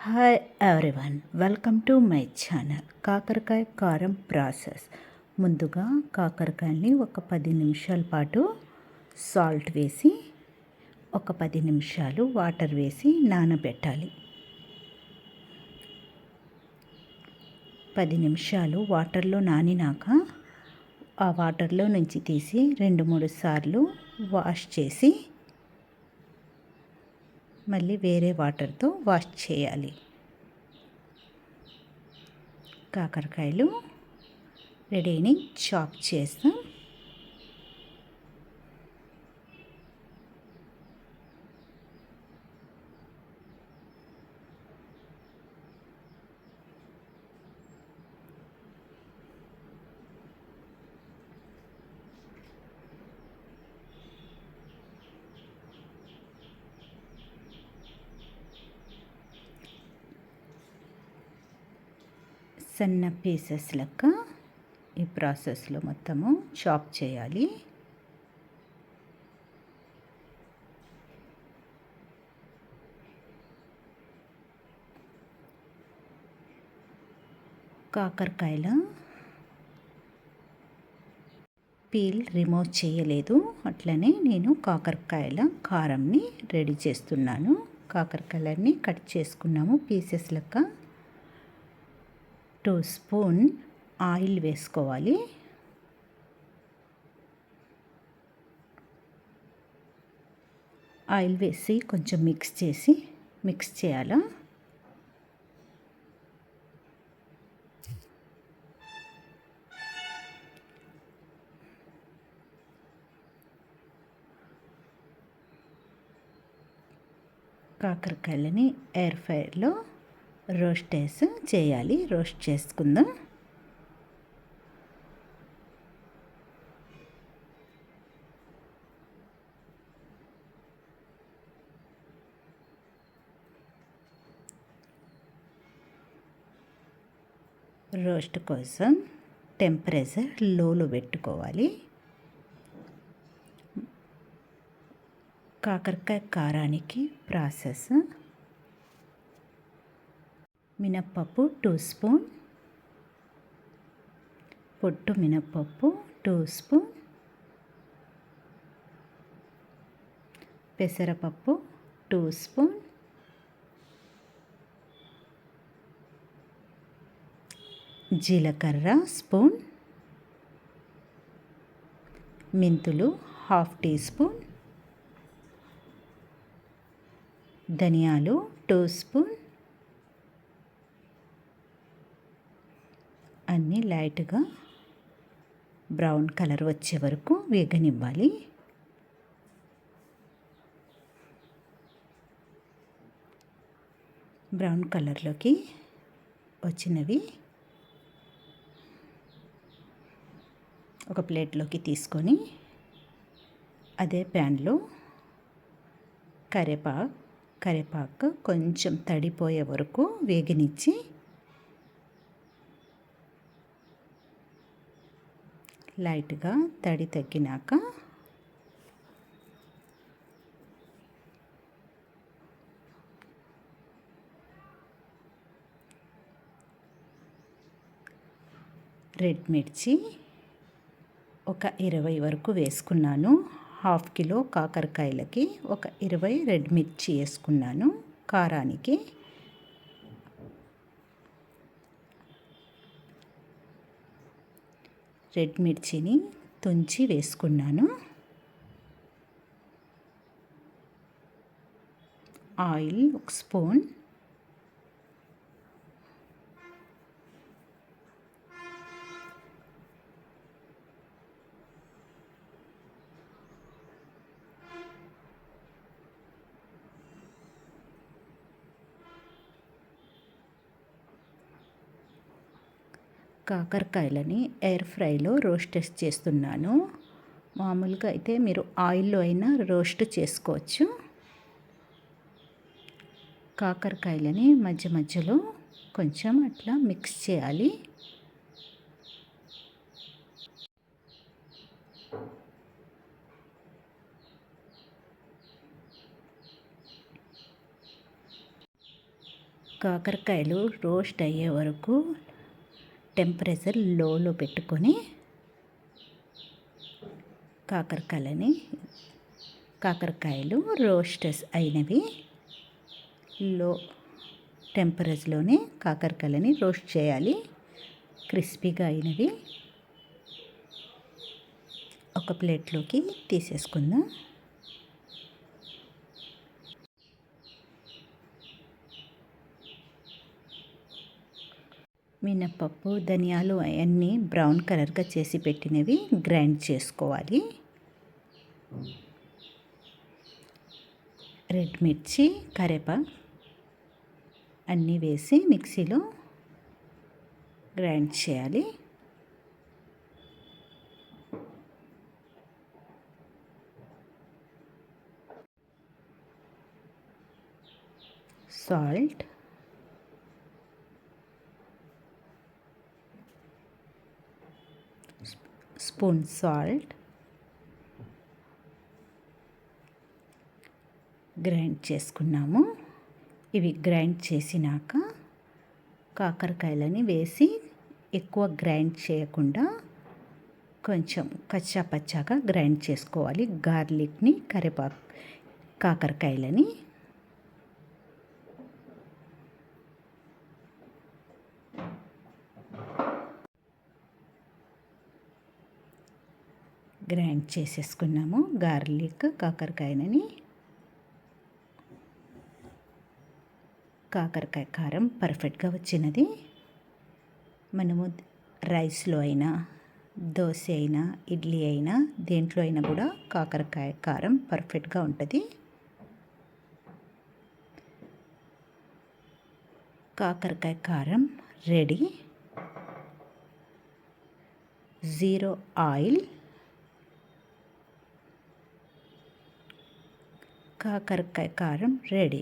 Hi everyone, welcome to my channel. కాకరకాయ కారం process. ముందుగా కాకరకాయని ఒక 10 నిమిషాల పాటు సాల్ట్ వేసి ఒక 10 నిమిషాలు వాటర్ వేసి నానబెట్టాలి. 10 నిమిషాలు వాటర్లో నానినాక ఆ వాటర్లో నుంచి తీసి 2-3 సార్లు వాష్ చేసి మళ్ళీ వేరే వాటర్తో వాష్ చేయాలి. కాకరకాయలు రెడీని చాప్ చేస్తాం. సన్న పీసెస్ లెక్క ఈ ప్రాసెస్లో మొత్తము చాప్ చేయాలి. కాకరకాయల పీల్ రిమూవ్ చేయలేదు, అట్లనే నేను కాకరకాయల కారంని రెడీ చేస్తున్నాను. కాకరకాయలన్నీ కట్ చేసుకున్నాము పీసెస్ లెక్క. 2 స్పూన్ ఆయిల్ వేసుకోవాలి. ఆయిల్ వేసి కొంచెం మిక్స్ చేయాలా. కాకరకాయలని ఎయిర్ ఫ్రైలో రోస్ట్ చేసుకుందాం. రోస్ట్ కోసం టెంపరేచర్ లోలో పెట్టుకోవాలి. కాకరకాయ కారానికి ప్రాసెస్: మినప్పప్పు 2 స్పూన్, పొట్టు మినప్పప్పు 2 స్పూన్, పెసరపప్పు 2 స్పూన్, జీలకర్ర స్పూన్, మెంతులు 1/2 టీ స్పూన్, ధనియాలు 2 స్పూన్. అన్నీ లైట్గా బ్రౌన్ కలర్ వచ్చే వరకు వేగనివ్వాలి. బ్రౌన్ కలర్లోకి వచ్చినవి ఒక ప్లేట్లోకి తీసుకొని అదే ప్యాన్లో కరివేపాకు కొంచెం తడిపోయే వరకు వేగనిచ్చి లైట్గా తడి తగ్గినాక రెడ్ మిర్చి ఒక 20 వరకు వేసుకున్నాను. 1/2 కిలో కాకరకాయలకి ఒక 20 రెడ్ మిర్చి వేసుకున్నాను. కారానికి రెడ్ మిర్చిని తుంచి వేసుకున్నాను. ఆయిల్ 1 స్పూన్, కాకరకాయలని ఎయిర్ ఫ్రైలో రోస్ట్ చేస్తున్నాను. మామూలుగా అయితే మీరు ఆయిల్లో అయినా రోస్ట్ చేసుకోవచ్చు. కాకరకాయలని మధ్య మధ్యలో కొంచెం అట్లా మిక్స్ చేయాలి. కాకరకాయలు రోస్ట్ అయ్యే వరకు టెంపరేచర్ లోలో పెట్టుకొని కాకరకాయలు రోస్టెస్ అయినవి లో టెంపరేచర్లోనే కాకరకాయలని రోస్ట్ చేయాలి. క్రిస్పీగా అయినవి ఒక ప్లేట్లోకి తీసేసుకుందాం. మినపప్పు, ధనియాలు అవన్నీ బ్రౌన్ కలర్గా చేసి పెట్టినవి గ్రైండ్ చేసుకోవాలి. రెడ్ మిర్చి, కరివేపాకు అన్నీ వేసి మిక్సీలో గ్రైండ్ చేయాలి. సాల్ట్, స్పూన్ సాల్ట్, గ్రైండ్ చేసుకున్నాము. ఇవి గ్రైండ్ చేసినాక కాకరకాయలని వేసి ఎక్కువ గ్రైండ్ చేయకుండా కొంచెం కచ్చా పచ్చాగా గ్రైండ్ చేసుకోవాలి. గార్లిక్ని, కరివేపాకు, కాకరకాయలని గ్రైండ్ చేసేసుకున్నాము. గార్లిక్, కాకరకాయలని కాకరకాయ కారం పర్ఫెక్ట్గా వచ్చినది. మనము రైస్లో అయినా, దోశ అయినా, ఇడ్లీ అయినా దేంట్లో అయినా కూడా కాకరకాయ కారం పర్ఫెక్ట్గా ఉంటుంది. కాకరకాయ కారం రెడీ. జీరో ఆయిల్ కాకరకాయ కారం రెడీ.